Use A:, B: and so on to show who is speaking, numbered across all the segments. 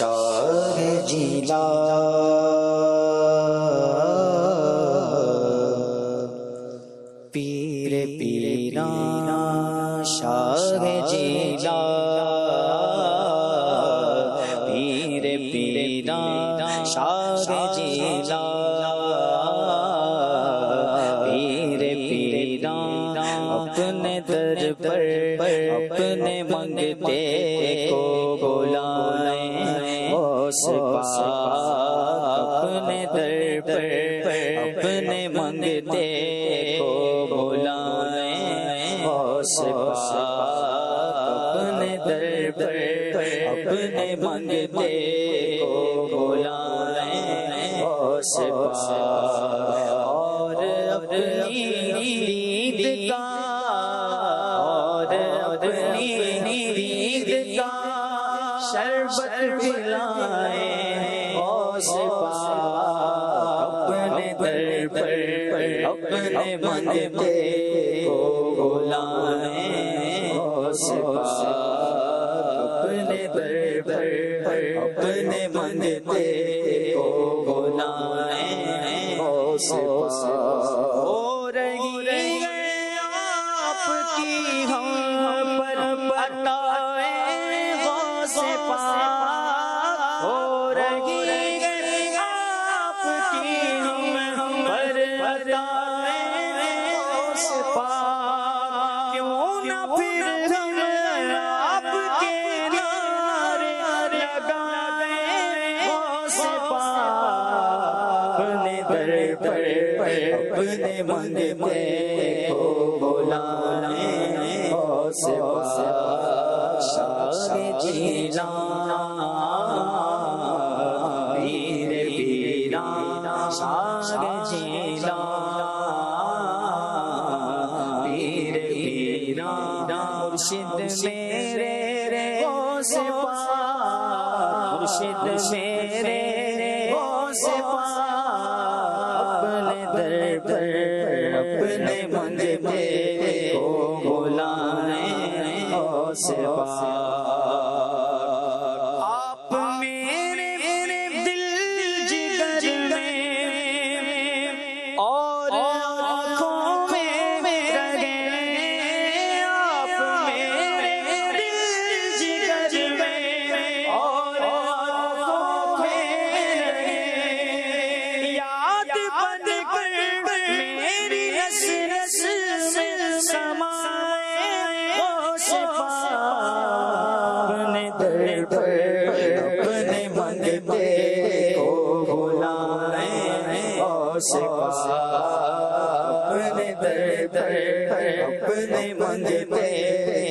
A: شاہ جیلا پیر پیران شاہ جیلا پیر پیران شاہ جیلا پیر پیران اپنے در پر اپنے منگتے کو بلائیں غوث پاک اپنے در پر اپنے منگتے کو بلائیں غوث پاک اپنے در پر اپنے منگتے کو بلائیں غوث پاک اور اپنی دید کا اور اپنی دید کا شربت پلائیں غوث پاک اپنے در پر اپنے منگتے کو بلائیں غوث پاک اپنے در پر اپنے منگتے کو بلائیں غوث پاک ہو رہی ہے آپ کی ہم پر عطائیں غوث پاک ہو رہی ہے آپ کی ہم پر عطائیں غوث پاک کیوں نہ پھر ہم آپ کے نعرے لگائیں غوث پاک اپنے در پر اپنے منگتے کو بلائیں غوث پاک شاہ جیلان پیر پیران شاہ جیلان پیر پیران مرشد میرے غوث پاک مرشد میرے غوث پاک اپنے در پر اپنے منگتے کو بلائیں غوث پاک آپ میرے دل جگر میں اور آنکھوں میں رہیں آپ میرے دل جگر میں اور آنکھوں میں رہیں یاد بن کر میری رس رس میں سمائیں غوث پاک اپنے در پر اپنے منگتے کو بلائیں غوث پاک اپنے در پر اپنے منگتے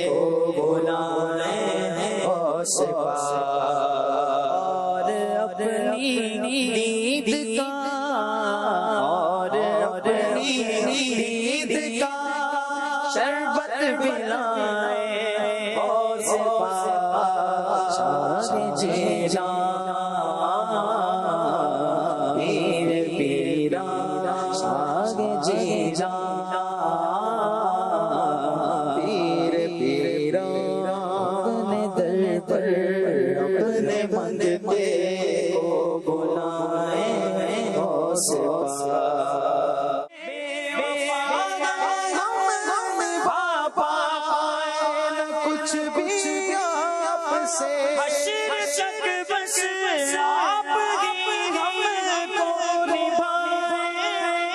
A: کو بلائیں غوث پاک اور اپنی دید کا اور اپنی دید کا شربت پلائیں غوث پاک شاہ جیلان پیر پیران شاہ جیلان پیر پیران اپنے در پر اپنے منگتے کو بلائیں غوث پاک کچھ بھی آپ سے حشر تک بس آپ ہی ہم کو نبھائیں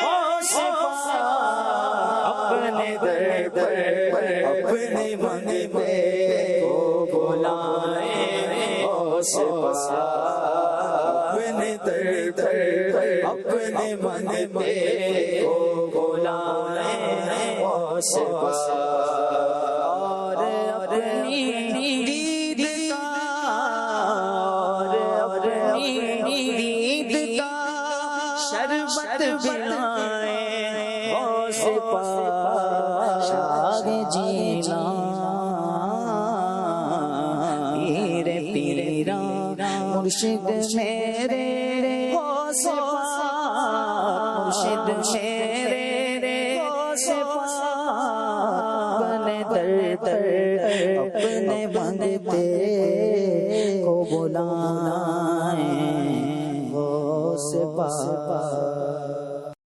A: غوث پاک اپنے در پر اپنے منگتے کو بلائیں غوث پاک اپنے در پر اپنے منگتے کو بلائیں غوث پاک اور اپنی دید کا اور اپنی دید کا شربت پلائیں غوث پاک شاہ جیلان پیر پیران مرشد میرے غوث پاک مرشد میرے غوث پاک اپنے در پر اپنے منگتے کو بلا بلائیں غوث پاک